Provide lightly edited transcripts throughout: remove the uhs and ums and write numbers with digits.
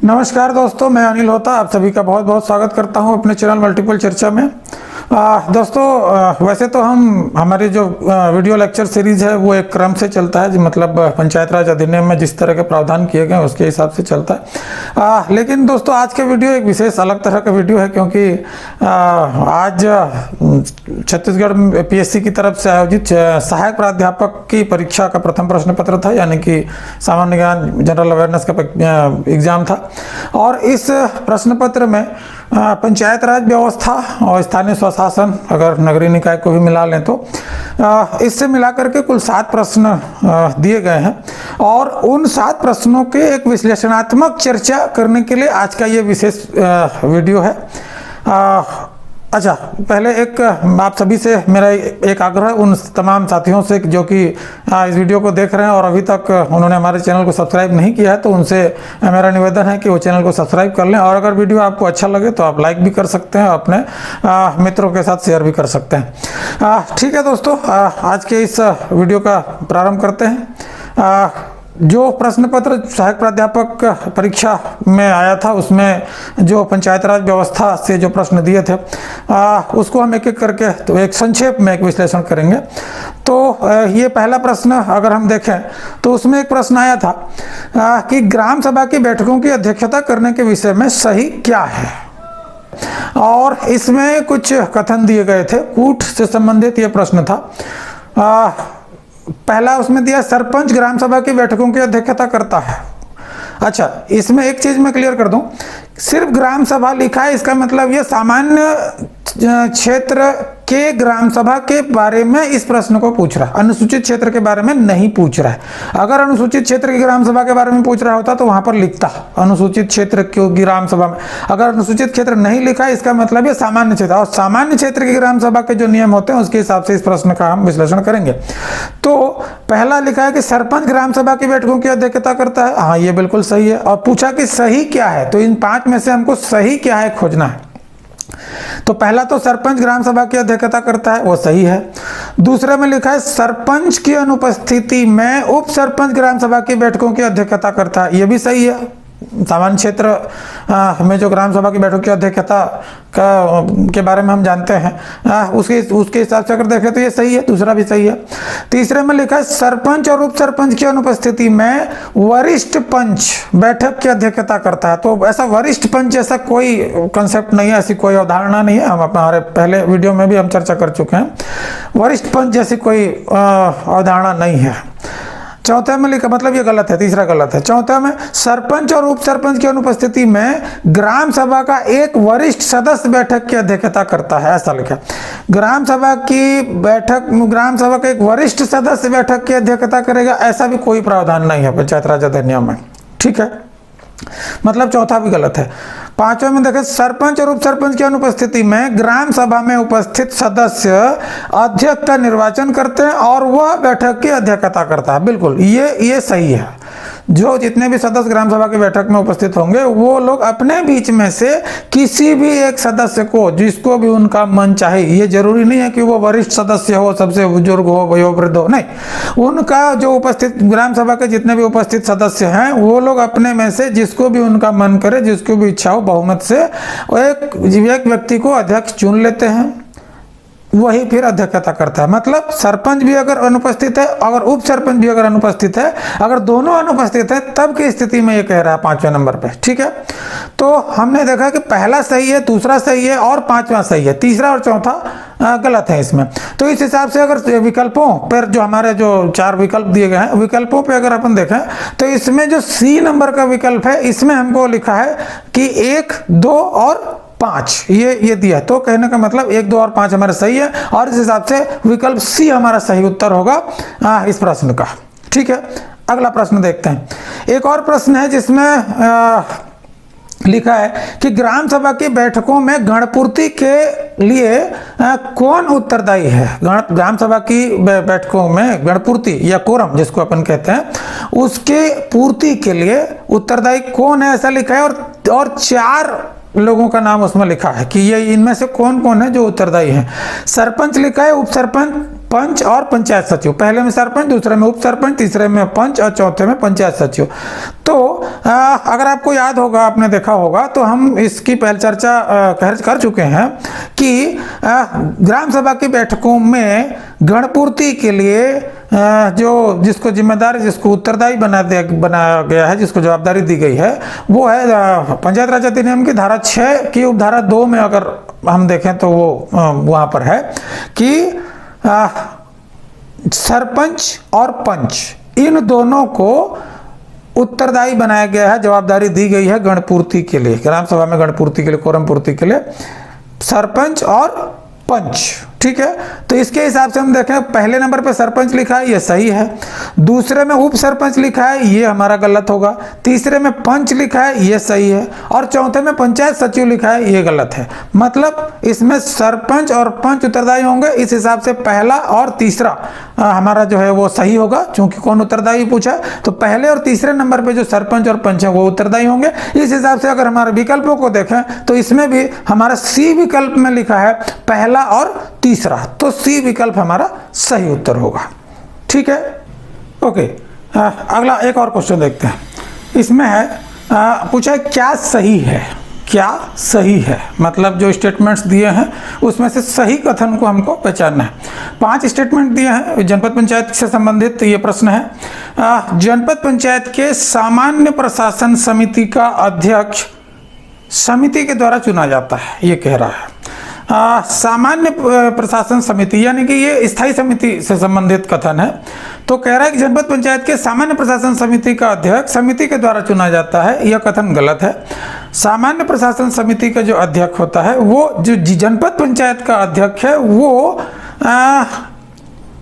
नमस्कार दोस्तों, मैं अनिल होता आप सभी का बहुत बहुत स्वागत करता हूं अपने चैनल मल्टीपल चर्चा में। दोस्तों, वैसे तो हमारी जो वीडियो लेक्चर सीरीज़ है वो एक क्रम से चलता है, मतलब पंचायत राज अधिनियम में जिस तरह के प्रावधान किए गए उसके हिसाब से चलता है। लेकिन दोस्तों, आज का वीडियो एक विशेष अलग तरह का वीडियो है, क्योंकि आज छत्तीसगढ़ पीएससी की तरफ से आयोजित सहायक प्राध्यापक की परीक्षा का प्रथम प्रश्न पत्र था, यानी कि सामान्य ज्ञान जनरल अवेयरनेस का एग्जाम था। और इस प्रश्न पत्र में पंचायत राज व्यवस्था और स्थानीय स्वशासन, अगर नगरीय निकाय को भी मिला लें तो इससे मिलाकर के कुल 7 प्रश्न दिए गए हैं। और उन 7 प्रश्नों के एक विश्लेषणात्मक चर्चा करने के लिए आज का ये विशेष वीडियो है। अच्छा, पहले एक आप सभी से मेरा एक आग्रह उन तमाम साथियों से जो कि इस वीडियो को देख रहे हैं और अभी तक उन्होंने हमारे चैनल को सब्सक्राइब नहीं किया है, तो उनसे मेरा निवेदन है कि वो चैनल को सब्सक्राइब कर लें। और अगर वीडियो आपको अच्छा लगे तो आप लाइक भी कर सकते हैं, अपने मित्रों के साथ शेयर भी कर सकते हैं। ठीक है दोस्तों, आज के इस वीडियो का प्रारंभ करते हैं। जो प्रश्न पत्र सहायक प्राध्यापक परीक्षा में आया था उसमें जो पंचायत राज व्यवस्था से जो प्रश्न दिए थे उसको हम एक एक करके तो एक संक्षेप में एक विश्लेषण करेंगे। तो ये पहला प्रश्न अगर हम देखें तो उसमें एक प्रश्न आया था कि ग्राम सभा की बैठकों की अध्यक्षता करने के विषय में सही क्या है। और इसमें कुछ कथन दिए गए थे, कूट से संबंधित ये प्रश्न था। पहला उसमें दिया, सरपंच ग्राम सभा की बैठकों की अध्यक्षता करता है। अच्छा, इसमें एक चीज मैं क्लियर कर दूं, सिर्फ ग्राम सभा लिखा है, इसका मतलब ये सामान्य क्षेत्र के ग्राम सभा के बारे में इस प्रश्न को पूछ रहा है, अनुसूचित क्षेत्र के बारे में नहीं पूछ रहा है। अगर अनुसूचित क्षेत्र की ग्राम सभा के बारे में पूछ रहा होता तो वहां पर लिखता अनुसूचित क्षेत्र की ग्राम सभा में। अगर अनुसूचित क्षेत्र नहीं लिखा है, इसका मतलब ये सामान्य क्षेत्र, और सामान्य क्षेत्र की ग्राम सभा के जो नियम होते हैं उसके हिसाब से इस प्रश्न का हम विश्लेषण करेंगे। तो पहला लिखा है कि सरपंच ग्राम सभा की बैठकों की अध्यक्षता करता है। हाँ, ये बिल्कुल सही है। और पूछा कि सही क्या है, तो इन 5 में से हमको सही क्या है खोजना है। तो पहला तो सरपंच ग्राम सभा की अध्यक्षता करता है, वो सही है। दूसरे में लिखा है सरपंच की अनुपस्थिति में उप सरपंच ग्राम सभा की बैठकों की अध्यक्षता करता है, ये भी सही है। सामान्य क्षेत्र में जो ग्राम सभा की बैठक की अध्यक्षता के बारे में हम जानते हैं, उसके हिसाब से अगर देखें तो ये सही है, दूसरा भी सही है। तीसरे में लिखा है सरपंच और उप सरपंच की अनुपस्थिति में वरिष्ठ पंच बैठक की अध्यक्षता करता है। तो ऐसा वरिष्ठ पंच जैसा कोई कंसेप्ट नहीं है, ऐसी कोई अवधारणा नहीं है। हम हमारे पहले वीडियो में भी हम चर्चा कर चुके हैं, वरिष्ठ पंच जैसी कोई अवधारणा नहीं है। चौथे में लिखा, मतलब ये गलत है, तीसरा गलत है। चौथा में सरपंच और उप सरपंच की अनुपस्थिति में ग्राम सभा का एक वरिष्ठ सदस्य बैठक की अध्यक्षता करता है, ऐसा लिखा। ग्राम सभा की बैठक, ग्राम सभा का एक वरिष्ठ सदस्य बैठक की अध्यक्षता करेगा, ऐसा भी कोई प्रावधान नहीं है पंचायत राज अधिनियम में। ठीक है, मतलब चौथा भी गलत है। पांचवें में देखें, सरपंच और उप सरपंच की अनुपस्थिति में ग्राम सभा में उपस्थित सदस्य अध्यक्ष का निर्वाचन करते हैं और वह बैठक की अध्यक्षता करता है। बिल्कुल ये सही है। जो जितने भी सदस्य ग्राम सभा की बैठक में उपस्थित होंगे वो लोग अपने बीच में से किसी भी एक सदस्य को, जिसको भी उनका मन चाहे, ये जरूरी नहीं है कि वो वरिष्ठ सदस्य हो, सबसे बुजुर्ग हो, वयोवृद्ध हो, नहीं, उनका जो उपस्थित ग्राम सभा के जितने भी उपस्थित सदस्य हैं वो लोग अपने में से जिसको भी उनका मन करे, जिसको भी इच्छा हो, बहुमत से एक व्यक्ति को अध्यक्ष चुन लेते हैं, वही फिर अध्यक्षता करता है। मतलब सरपंच भी अगर अनुपस्थित है, अगर उप सरपंच भी अगर अनुपस्थित है, अगर दोनों अनुपस्थित है, तब की स्थिति में ये कह रहा है 5वें नंबर पे। ठीक है, तो हमने देखा कि पहला सही है, दूसरा सही है और 5वां सही है, तीसरा और चौथा गलत है इसमें। तो इस हिसाब से अगर विकल्पों पर जो हमारे जो 4 विकल्प दिए गए हैं, विकल्पों पे अगर अपन देखें तो इसमें जो सी नंबर का विकल्प है, इसमें हमको लिखा है कि 1, 2 और 5 ये दिया। तो कहने का मतलब 1, 2 और 5 हमारा सही है, और इस हिसाब से विकल्प सी हमारा सही उत्तर होगा इस प्रश्न का। ठीक है, अगला प्रश्न देखते हैं। एक और प्रश्न है जिसमें लिखा है कि ग्राम सभा की बैठकों में गणपूर्ति के लिए कौन उत्तरदायी है। ग्राम सभा की बैठकों में गणपूर्ति या कोरम जिसको अपन कहते हैं, उसके पूर्ति के लिए उत्तरदायी कौन है, ऐसा लिखा है। और 4 लोगों का नाम उसमें लिखा है कि ये इनमें से कौन कौन है जो उत्तरदायी है। सरपंच लिखा है, उप सरपंच, पंच और पंचायत सचिव। पहले में सरपंच, दूसरे में उप सरपंच, तीसरे में पंच और चौथे में पंचायत सचिव। तो अगर आपको याद होगा, आपने देखा होगा, तो हम इसकी पहले चर्चा कर चुके हैं कि ग्राम सभा की बैठकों में गणपूर्ति के लिए जो जिसको जिम्मेदारी, जिसको उत्तरदायी बनाया गया है, जिसको जवाबदारी दी गई है, वो है पंचायत राज अधिनियम की धारा 6 की उपधारा 2 में अगर हम देखें तो वो वहाँ पर है कि सरपंच और पंच इन दोनों को उत्तरदायी बनाया गया है, जवाबदारी दी गई है गणपूर्ति के लिए, ग्राम सभा में गणपूर्ति के लिए, कोरम पूर्ति के लिए सरपंच और पंच। ठीक है, तो इसके हिसाब से हम देखें, पहले नंबर पे सरपंच लिखा है, ये सही है। दूसरे में उप सरपंच लिखा है, ये हमारा गलत होगा। तीसरे में पंच लिखा है, ये सही है। और चौथे में पंचायत सचिव लिखा है, ये गलत है। मतलब इसमें सरपंच और पंच उत्तरदायी होंगे। इस हिसाब से पहला और तीसरा हमारा जो है वो सही होगा, क्योंकि कौन उत्तरदायी पूछा, तो पहले और तीसरे नंबर पे जो सरपंच और पंच है वो उत्तरदायी होंगे। इस हिसाब से अगर हमारे विकल्पों को देखें तो इसमें भी हमारा सी विकल्प में लिखा है पहला और तीसरा, तो सी विकल्प हमारा सही उत्तर होगा। ठीक है, ओके। अगला एक और क्वेश्चन देखते हैं। इसमें है पूछा है क्या सही है, क्या सही है, मतलब जो स्टेटमेंट्स दिए हैं उसमें से सही कथन को हमको पहचानना है। 5 स्टेटमेंट दिए हैं जनपद पंचायत से संबंधित। ये प्रश्न है जनपद पंचायत के सामान्य प्रशासन समिति का अध्यक्ष समिति के द्वारा चुना जाता है, ये कह रहा है। सामान्य प्रशासन समिति यानी कि ये स्थायी समिति से संबंधित कथन है। तो कह रहा है कि जनपद पंचायत के सामान्य प्रशासन समिति का अध्यक्ष समिति के द्वारा चुना जाता है, यह कथन गलत है। सामान्य प्रशासन समिति का जो अध्यक्ष होता है, वो जो जनपद पंचायत का अध्यक्ष है, वो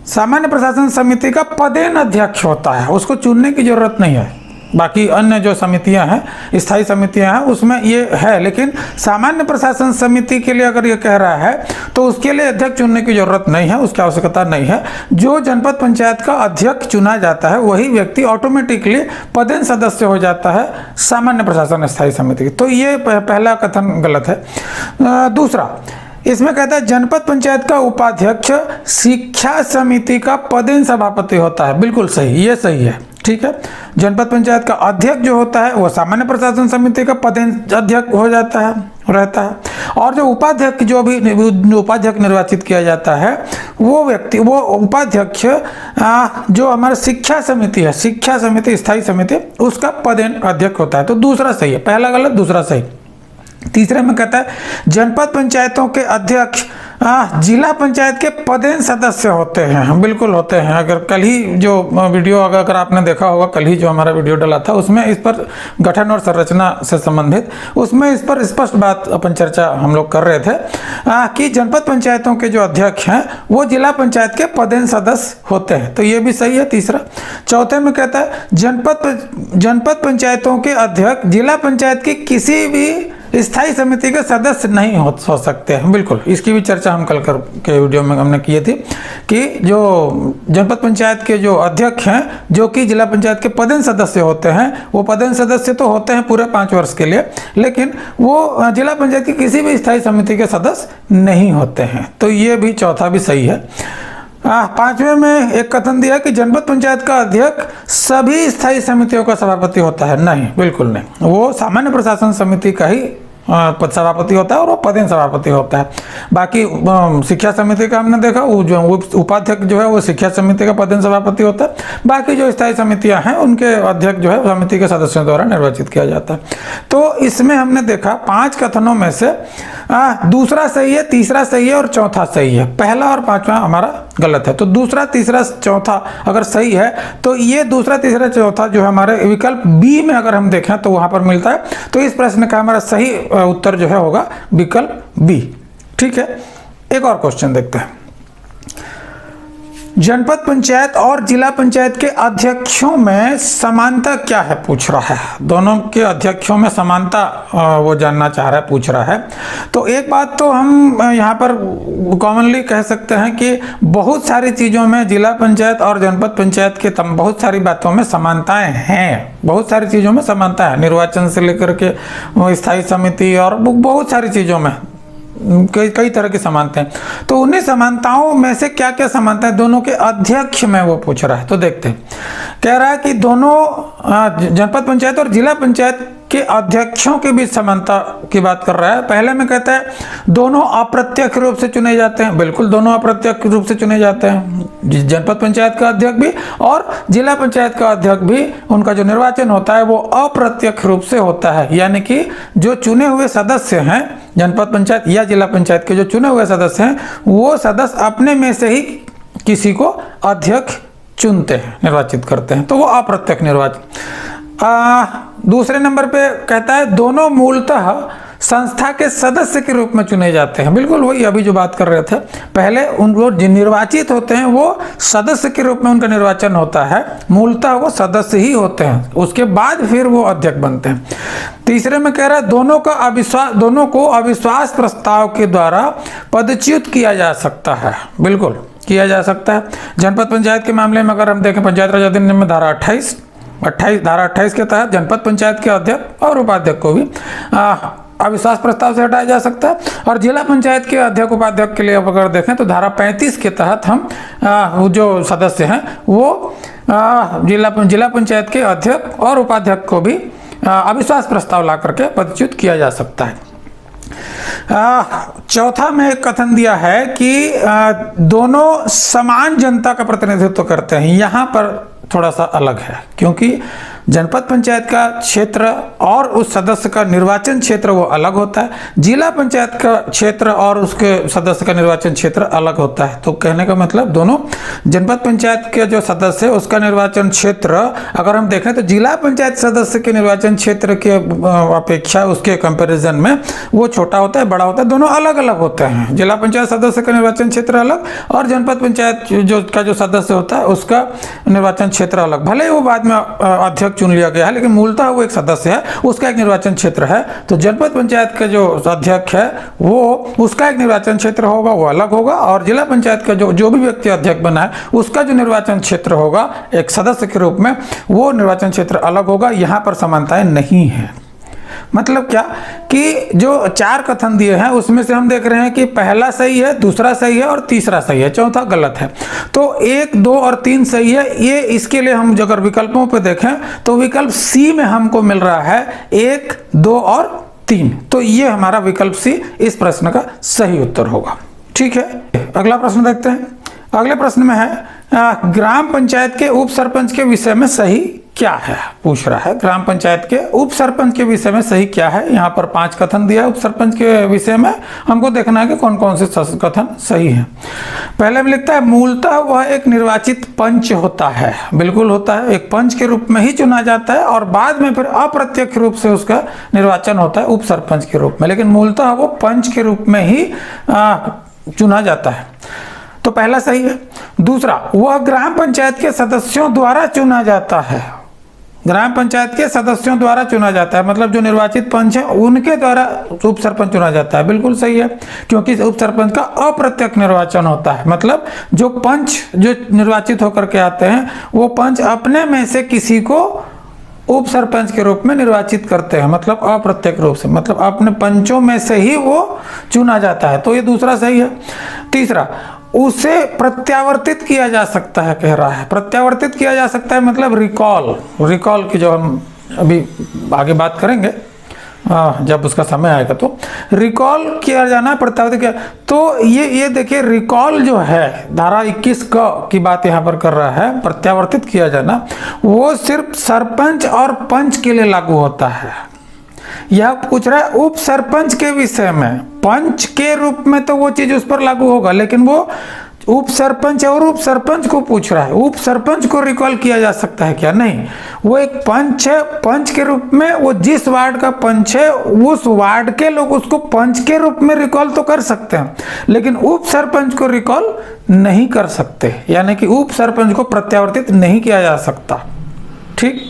सामान्य प्रशासन समिति का पदेन अध्यक्ष होता है, उसको चुनने की जरूरत नहीं है। बाकी अन्य जो समितियां हैं, स्थायी समितियां हैं, उसमें ये है, लेकिन सामान्य प्रशासन समिति के लिए अगर ये कह रहा है तो उसके लिए अध्यक्ष चुनने की जरूरत नहीं है, उसकी आवश्यकता नहीं है। जो जनपद पंचायत का अध्यक्ष चुना जाता है वही व्यक्ति ऑटोमेटिकली पदेन सदस्य हो जाता है सामान्य प्रशासन स्थायी समिति की। तो ये पहला कथन गलत है। दूसरा, इसमें कहता है जनपद पंचायत का उपाध्यक्ष शिक्षा समिति का पदेन सभापति होता है, बिल्कुल सही, ये सही है। ठीक है, जनपद पंचायत का अध्यक्ष जो होता है वो सामान्य प्रशासन समिति का पदेन अध्यक्ष हो जाता है, रहता है। और जो उपाध्यक्ष, जो भी उपाध्यक्ष निर्वाचित किया जाता है, वो व्यक्ति, वो उपाध्यक्ष जो हमारा शिक्षा समिति है, शिक्षा समिति स्थायी समिति, उसका पदेन अध्यक्ष होता है। तो दूसरा सही है, पहला गलत, दूसरा सही। तीसरे में कहता है जनपद पंचायतों के अध्यक्ष जिला पंचायत के पदेन सदस्य होते हैं, बिल्कुल होते हैं। अगर कल ही जो वीडियो अगर आपने देखा होगा, कल ही जो हमारा वीडियो डला था उसमें इस पर गठन और संरचना से संबंधित, उसमें इस पर स्पष्ट बात अपन चर्चा हम लोग कर रहे थे कि जनपद पंचायतों के जो अध्यक्ष हैं वो जिला पंचायत के पदेन सदस्य होते हैं, तो ये भी सही है तीसरा। चौथे में कहता है जनपद पंचायतों के अध्यक्ष जिला पंचायत की किसी भी स्थायी समिति के सदस्य नहीं हो सकते हैं, बिल्कुल। इसकी भी चर्चा हम कल के वीडियो में हमने की थी कि जो जनपद पंचायत के जो अध्यक्ष हैं, जो कि जिला पंचायत के पदेन सदस्य होते हैं, वो पदेन सदस्य तो होते हैं पूरे 5 वर्ष के लिए, लेकिन वो जिला पंचायत की किसी भी स्थायी समिति के सदस्य नहीं होते हैं। तो ये भी चौथा भी सही है। 5वें में एक कथन दिया कि जनपद पंचायत का अध्यक्ष सभी स्थायी समितियों का सभापति होता है, नहीं, बिल्कुल नहीं। वो सामान्य प्रशासन समिति का ही सभापति होता है और वो पदेन सभापति होता है। बाकी शिक्षा समिति का हमने देखा, वो जो उपाध्यक्ष जो है वो शिक्षा समिति का पदेन सभापति होता है। बाकी जो स्थायी समितियां हैं उनके अध्यक्ष जो है समिति के सदस्यों द्वारा निर्वाचित किया जाता है। तो इसमें हमने देखा 5 कथनों में से दूसरा सही है, तीसरा सही है और चौथा सही है। पहला और 5वां हमारा गलत है। तो दूसरा, तीसरा, चौथा अगर सही है तो ये दूसरा, तीसरा, चौथा जो है हमारे विकल्प बी में अगर हम देखें तो वहां पर मिलता है। तो इस प्रश्न का हमारा सही उत्तर जो है होगा विकल्प बी। ठीक है, एक और क्वेश्चन देखते हैं। जनपद पंचायत और जिला पंचायत के अध्यक्षों में समानता क्या है पूछ रहा है। दोनों के अध्यक्षों में समानता वो जानना चाह रहा है, पूछ रहा है। तो एक बात तो हम यहाँ पर कॉमनली कह सकते हैं कि बहुत सारी चीज़ों में जिला पंचायत और जनपद पंचायत के बहुत सारी बातों में समानताएं हैं। बहुत सारी चीज़ों में समानता है, निर्वाचन से लेकर के स्थायी समिति और बहुत सारी चीज़ों में कई तरह की समानताएं। तो उन्हीं समानताओं में से क्या क्या समानताएं दोनों के अध्यक्ष में वो पूछ रहा है। तो देखते हैं, कह रहा है कि दोनों जनपद पंचायत और जिला पंचायत के अध्यक्षों के बीच समानता की बात कर रहा है। पहले में कहता है दोनों अप्रत्यक्ष रूप से चुने जाते हैं। बिल्कुल, दोनों अप्रत्यक्ष रूप से चुने जाते हैं, जनपद पंचायत का अध्यक्ष भी और जिला पंचायत का अध्यक्ष भी। उनका जो निर्वाचन होता है वो अप्रत्यक्ष रूप से होता है, यानी कि जो चुने हुए सदस्य हैं जनपद पंचायत या जिला पंचायत के जो चुने हुए सदस्य हैं वो सदस्य अपने में से ही किसी को अध्यक्ष चुनते हैं, निर्वाचित करते हैं, तो वो अप्रत्यक्ष निर्वाचन। दूसरे नंबर पे कहता है दोनों मूलतः संस्था के सदस्य के रूप में चुने जाते हैं। बिल्कुल वही अभी जो बात कर रहे थे, पहले उनको जो निर्वाचित होते हैं वो सदस्य के रूप में उनका निर्वाचन होता है, मूलतः वो सदस्य ही होते हैं, उसके बाद फिर वो अध्यक्ष बनते हैं। तीसरे में कह रहा है दोनों को अविश्वास प्रस्ताव के द्वारा पदच्युत किया जा सकता है। बिल्कुल किया जा सकता है। जनपद पंचायत के मामले में अगर हम देखें, पंचायत राज अधिनियम में धारा 28 धारा 28 के तहत जनपद पंचायत के अध्यक्ष और उपाध्यक्ष को भी अविश्वास प्रस्ताव से हटाया जा सकता है। और जिला पंचायत के अध्यक्ष उपाध्यक्ष के लिए अगर देखें तो धारा 35 के तहत हम जो सदस्य हैं वो जिला पंचायत के अध्यक्ष और उपाध्यक्ष को भी अविश्वास प्रस्ताव ला करके पदच्युत किया जा सकता है। चौथा में एक कथन दिया है कि दोनों समान जनता का प्रतिनिधित्व करते हैं। यहाँ पर थोड़ा सा अलग है, क्योंकि जनपद पंचायत का क्षेत्र और उस सदस्य का निर्वाचन क्षेत्र वो अलग होता है, जिला पंचायत का क्षेत्र और उसके सदस्य का निर्वाचन क्षेत्र अलग होता है। तो कहने का मतलब दोनों जनपद पंचायत के जो सदस्य है उसका निर्वाचन क्षेत्र अगर हम देखें तो जिला पंचायत सदस्य के निर्वाचन क्षेत्र के अपेक्षा उसके कंपेरिजन में वो छोटा होता है, बड़ा होता है, दोनों अलग अलग होते हैं। जिला पंचायत सदस्य का निर्वाचन क्षेत्र अलग और जनपद पंचायत जो सदस्य होता है उसका निर्वाचन क्षेत्र अलग। भले ही वो बाद में अध्यक्ष चुन लिया गया है, लेकिन मूलतः वो एक सदस्य है, उसका एक निर्वाचन क्षेत्र है। तो जनपद पंचायत का जो अध्यक्ष है वो उसका एक निर्वाचन क्षेत्र होगा, वो अलग होगा, और जिला पंचायत का जो भी व्यक्ति अध्यक्ष बना है उसका जो निर्वाचन क्षेत्र होगा एक सदस्य के रूप में, वो निर्वाचन क्षेत्र अलग होगा। यहाँ पर समानताएं नहीं है। मतलब क्या कि जो चार कथन दिए हैं उसमें से हम देख रहे हैं कि पहला सही है, दूसरा सही है और तीसरा सही है, चौथा गलत है। तो 1, 2 और 3 सही है। ये इसके लिए हम अगर विकल्पों पे देखें तो विकल्प सी में हमको मिल रहा है 1, 2 और 3। तो ये हमारा विकल्प सी इस प्रश्न का सही उत्तर होगा। ठीक है, अगला प्रश्न देखते हैं। अगले प्रश्न में है ग्राम पंचायत के उप सरपंच के विषय में सही क्या है, पूछ रहा है। ग्राम पंचायत के उप सरपंच के विषय में सही क्या है। यहाँ पर 5 कथन दिया है उप सरपंच के विषय में, हमको देखना है कि कौन कौन से कथन सही है। पहले में लिखता है मूलतः वह एक निर्वाचित पंच होता है। बिल्कुल होता है, एक पंच के रूप में ही चुना जाता है और बाद में फिर अप्रत्यक्ष रूप से उसका निर्वाचन होता है उप सरपंच के रूप में, लेकिन मूलतः वो पंच के रूप में ही चुना जाता है। तो पहला सही है। दूसरा, वह ग्राम पंचायत के सदस्यों द्वारा चुना जाता है। ग्राम पंचायत के सदस्यों द्वारा चुना जाता है, मतलब जो निर्वाचित पंच है उनके द्वारा उप सरपंच चुना जाता है। बिल्कुल सही है, क्योंकि उप सरपंच का अप्रत्यक्ष निर्वाचन होता है। मतलब जो पंच जो निर्वाचित होकर के आते हैं वो पंच अपने में से किसी को उप सरपंच के रूप में निर्वाचित करते हैं, मतलब अप्रत्यक्ष रूप से, मतलब अपने पंचों में से ही वो चुना जाता है। तो ये दूसरा सही है। तीसरा, उसे प्रत्यावर्तित किया जा सकता है, कह रहा है। प्रत्यावर्तित किया जा सकता है मतलब रिकॉल की जो हम अभी आगे बात करेंगे जब उसका समय आएगा, तो रिकॉल किया जाना, प्रत्यावर्तित किया। तो ये देखिए रिकॉल जो है धारा 21 की बात यहाँ पर कर रहा है, प्रत्यावर्तित किया जाना, वो सिर्फ सरपंच और पंच के लिए लागू होता है। यह पूछ रहा है उप सरपंच के विषय में। पंच के रूप में तो वो चीज उस पर लागू होगा, लेकिन वो उप सरपंच और उप सरपंच को पूछ रहा है। उप सरपंच को रिकॉल किया जा सकता है क्या? नहीं, वो एक पंच है, पंच के रूप में वो जिस वार्ड का पंच है उस वार्ड के लोग उसको पंच के रूप में रिकॉल तो कर सकते हैं, लेकिन उप सरपंच को रिकॉल नहीं कर सकते, यानी कि उप सरपंच को प्रत्यावर्तित नहीं किया जा सकता। ठीक,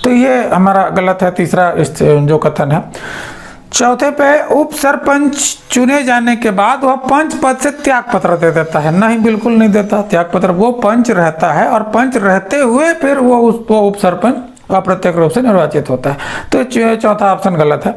तो ये हमारा गलत है, तीसरा इस जो कथन है। चौथे पे उप सरपंच चुने जाने के बाद वह पंच पद से त्याग पत्र दे देता है। नहीं, बिल्कुल नहीं देता त्याग पत्र, वो पंच रहता है और पंच रहते हुए फिर वो उप सरपंच अप्रत्यक्ष रूप से निर्वाचित होता है। तो चौथा ऑप्शन गलत है।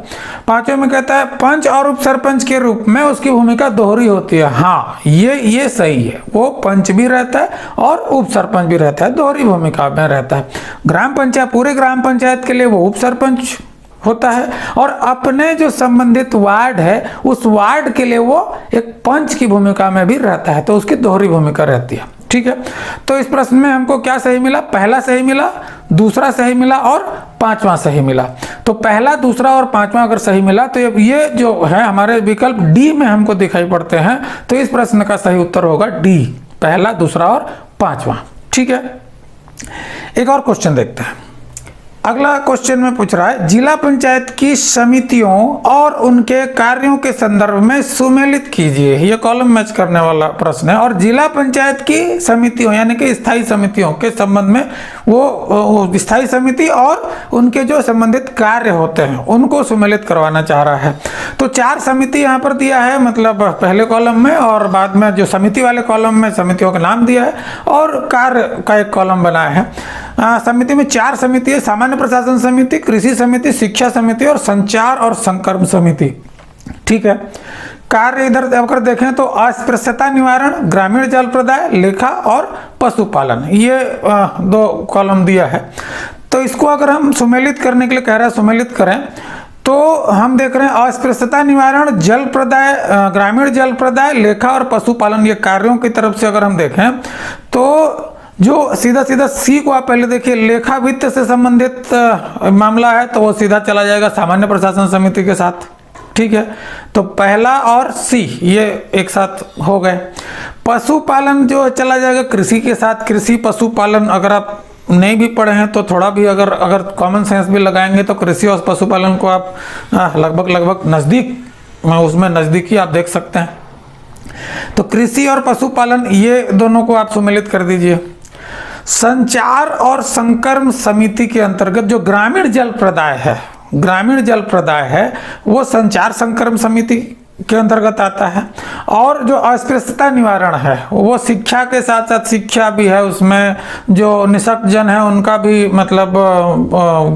पांचवें में कहता है पंच और उप सरपंच के रूप में उसकी भूमिका दोहरी होती है। हाँ, ये सही है, वो पंच भी रहता है और उप सरपंच भी रहता है, दोहरी भूमिका में रहता है। ग्राम पंचायत, पूरे ग्राम पंचायत के लिए वो उप सरपंच होता है और अपने जो संबंधित वार्ड है उस वार्ड के लिए वो एक पंच की भूमिका में भी रहता है, तो उसकी दोहरी भूमिका रहती है। ठीक है, तो इस प्रश्न में हमको क्या सही मिला? पहला सही मिला, दूसरा सही मिला और पांचवा सही मिला। तो पहला, दूसरा और पांचवा अगर सही मिला तो ये जो है हमारे विकल्प डी में हमको दिखाई पड़ते हैं, तो इस प्रश्न का सही उत्तर होगा डी, पहला, दूसरा और पांचवा। ठीक है, एक और क्वेश्चन देखते हैं। अगला क्वेश्चन में पूछ रहा है जिला पंचायत की समितियों और उनके कार्यों के संदर्भ में सुमेलित कीजिए। ये कॉलम मैच करने वाला प्रश्न है। और जिला पंचायत की समितियों यानी कि स्थायी समितियों के संबंध में वो स्थायी समिति और उनके जो संबंधित कार्य होते हैं उनको सुमेलित करवाना चाह रहा है। तो 4 समिति यहाँ पर दिया है, मतलब पहले कॉलम में, और बाद में जो समिति वाले कॉलम में समितियों का नाम दिया है और कार्य का एक कॉलम बनाया है। समिति में 4 समिति है, सामान्य प्रशासन समिति, कृषि समिति, शिक्षा समिति और संचार और संकर्म समिति। ठीक है, कार्य इधर अगर देखें तो अस्पृश्यता निवारण, ग्रामीण जल प्रदाय, लेखा और पशुपालन, ये 2 कॉलम दिया है। तो इसको अगर हम सुमेलित करने के लिए कह रहे हैं सुमेलित करें, तो हम देख रहे हैं अस्पृश्यता निवारण, जल प्रदाय, ग्रामीण जल प्रदाय, लेखा और पशुपालन, ये कार्यों की तरफ से अगर हम देखें तो जो सीधा सी को आप पहले देखिए, लेखा वित्त से संबंधित मामला है तो वो सीधा चला जाएगा सामान्य प्रशासन समिति के साथ। ठीक है, तो पहला और सी ये एक साथ हो गए। पशुपालन जो चला जाएगा कृषि के साथ, कृषि पशुपालन अगर आप नहीं भी पढ़े हैं तो थोड़ा भी अगर कॉमन सेंस भी लगाएंगे तो कृषि और पशुपालन को आप लगभग नज़दीक में उसमें नज़दीकी आप देख सकते हैं। तो कृषि और पशुपालन ये दोनों को आप सुमेलित कर दीजिए। संचार और संकर्म समिति के अंतर्गत जो ग्रामीण जल प्रदाय है वो संचार संकर्म समिति के अंतर्गत आता है। और जो अस्पृश्यता निवारण है वो शिक्षा के साथ साथ, शिक्षा भी है उसमें, जो निःशक्त जन है उनका भी मतलब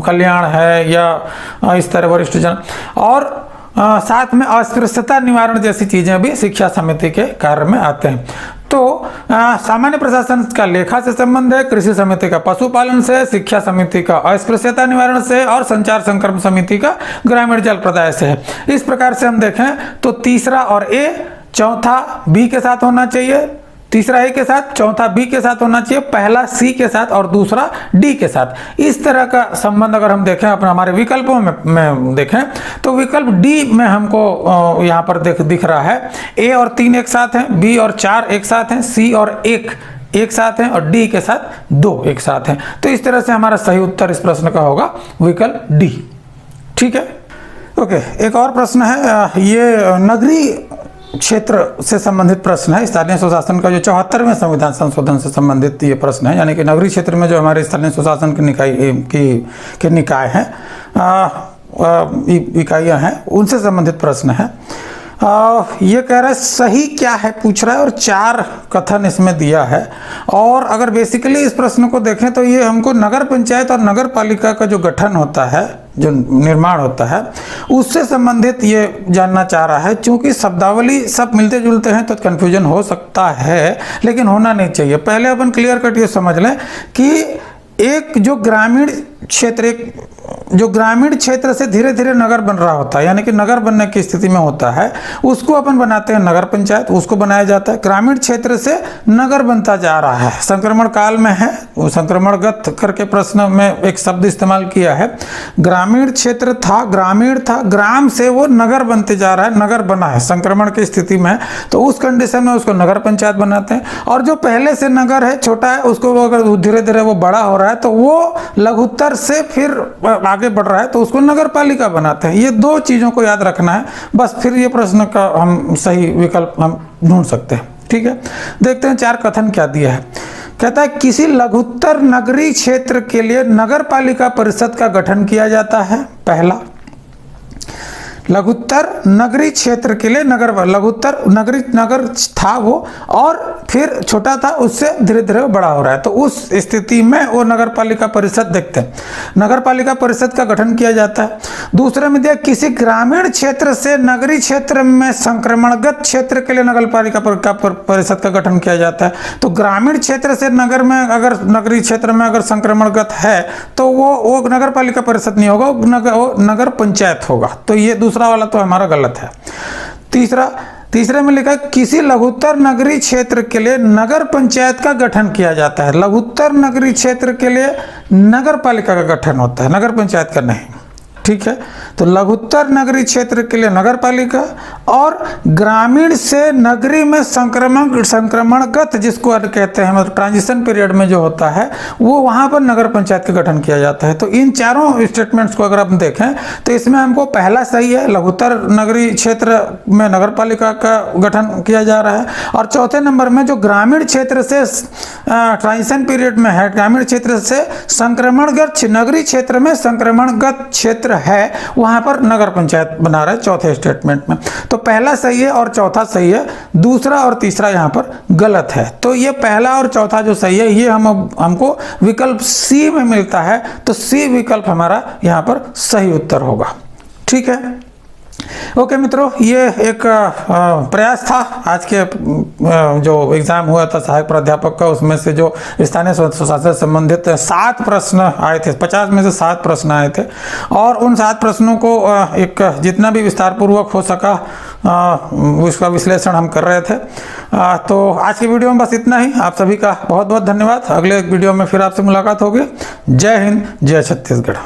कल्याण है या इस तरह वरिष्ठ जन, और साथ में अस्पृश्यता निवारण जैसी चीजें भी शिक्षा समिति के कार्य में आते हैं। तो सामान्य प्रशासन का लेखा से संबंध है, कृषि समिति का पशुपालन से, शिक्षा समिति का अस्पृश्यता निवारण से और संचार संकर्म समिति का ग्रामीण जल प्रदाय से है। इस प्रकार से हम देखें तो तीसरा और ए, चौथा बी के साथ होना चाहिए, तीसरा ए के साथ, चौथा बी के साथ होना चाहिए, पहला सी के साथ और दूसरा डी के साथ। इस तरह का संबंध अगर हम देखें अपने हमारे विकल्पों में देखें तो विकल्प डी में हमको यहाँ पर दिख रहा है ए और 3 एक साथ हैं, बी और 4 एक साथ हैं, सी और 1 एक साथ हैं और डी के साथ 2 एक साथ हैं। तो इस तरह से हमारा सही उत्तर इस प्रश्न का होगा विकल्प डी। ठीक है, ओके, एक और प्रश्न है, ये नगरीय क्षेत्र से संबंधित प्रश्न है। स्थानीय स्वशासन का जो 74वें संविधान संशोधन से संबंधित ये प्रश्न है, यानी कि नगरीय क्षेत्र में जो हमारे स्थानीय स्वशासन की निकाय हैं, इकाइयाँ हैं, उनसे संबंधित प्रश्न है। ये कह रहा है सही क्या है पूछ रहा है और 4 कथन इसमें दिया है। और अगर बेसिकली इस प्रश्न को देखें तो ये हमको नगर पंचायत और नगर पालिका का जो गठन होता है, जो निर्माण होता है, उससे संबंधित ये जानना चाह रहा है। चूंकि शब्दावली सब मिलते जुलते हैं तो कन्फ्यूजन हो सकता है, लेकिन होना नहीं चाहिए। पहले अपन क्लियर कट ये समझ लें कि एक जो ग्रामीण क्षेत्र से धीरे धीरे नगर बन रहा होता है, यानी कि नगर बनने की स्थिति में होता है, उसको अपन बनाते हैं नगर पंचायत, उसको बनाया जाता है। ग्रामीण क्षेत्र से नगर बनता जा रहा है, संक्रमण काल में है, वो संक्रमणगत करके प्रश्न में एक शब्द इस्तेमाल किया है। ग्रामीण क्षेत्र था, ग्रामीण था, ग्राम से वो नगर बनते जा रहा है, नगर बना है, संक्रमण की स्थिति में, तो उस कंडीशन में उसको नगर पंचायत बनाते हैं। और जो पहले से नगर है, छोटा है, उसको अगर धीरे धीरे वो बड़ा हो रहा है है तो वो लघुत्तर से फिर आगे बढ़ रहा है तो उसको नगर पालिका बनाते हैं। ये दो चीज़ों को याद रखना है बस, फिर ये प्रश्न का हम सही विकल्प हम ढूंढ सकते हैं। ठीक है, देखते हैं 4 कथन क्या दिया है। कहता है किसी लघुत्तर नगरीय क्षेत्र के लिए नगर पालिका परिषद का गठन किया जाता है। पहला, लघुत्तर नगरीय क्षेत्र के लिए लघुत्तर नगर था वो और फिर छोटा था, उससे धीरे धीरे बड़ा हो रहा है, तो उस स्थिति में वो नगर पालिका परिषद देखते हैं, नगर पालिका परिषद का गठन किया जाता है। दूसरे में दिया किसी ग्रामीण क्षेत्र से नगरीय क्षेत्र में संक्रमणगत क्षेत्र के लिए नगर पालिका परिषद का गठन किया जाता है। तो ग्रामीण क्षेत्र से नगर में अगर नगरीय क्षेत्र में अगर संक्रमणगत है तो वो नगर पालिका परिषद नहीं होगा, वो नगर पंचायत होगा। तो ये दूसरा वाला तो हमारा गलत है। तीसरे में लिखा है किसी लघुत्तर नगरीय क्षेत्र के लिए नगर पंचायत का गठन किया जाता है। लघुत्तर नगरीय क्षेत्र के लिए नगर पालिका का गठन होता है, नगर पंचायत का नहीं। ठीक है, तो लघुत्तर नगरीय क्षेत्र के लिए नगर पालिका और ग्रामीण से नगरी में संक्रमणगत जिसको कहते हैं मतलब ट्रांजिशन पीरियड में जो होता है वो वहाँ पर नगर पंचायत का गठन किया जाता है। तो इन चारों स्टेटमेंट्स को अगर हम देखें तो इसमें हमको पहला सही है, लघुत्तर नगरीय क्षेत्र में नगर पालिका का गठन किया जा रहा है। और चौथे नंबर में जो ग्रामीण क्षेत्र से ट्रांजिशन पीरियड में है, ग्रामीण क्षेत्र से संक्रमणगत नगरीय क्षेत्र में संक्रमणगत क्षेत्र है वहां पर नगर पंचायत बना रहा है चौथे स्टेटमेंट में। तो पहला सही है और चौथा सही है, दूसरा और तीसरा यहां पर गलत है। तो ये पहला और चौथा जो सही है ये हमको विकल्प सी में मिलता है, तो सी विकल्प हमारा यहां पर सही उत्तर होगा। ठीक है, ओके मित्रों, ये एक प्रयास था आज के जो एग्जाम हुआ था सहायक प्राध्यापक का, उसमें से जो स्थानीय स्वच्छता से संबंधित 7 प्रश्न आए थे, 50 में से 7 प्रश्न आए थे और उन 7 प्रश्नों को एक जितना भी विस्तार पूर्वक हो सका उसका विश्लेषण हम कर रहे थे। तो आज की वीडियो में बस इतना ही। आप सभी का बहुत बहुत धन्यवाद। अगले वीडियो में फिर आपसे मुलाकात होगी। जय हिंद, जय छत्तीसगढ़।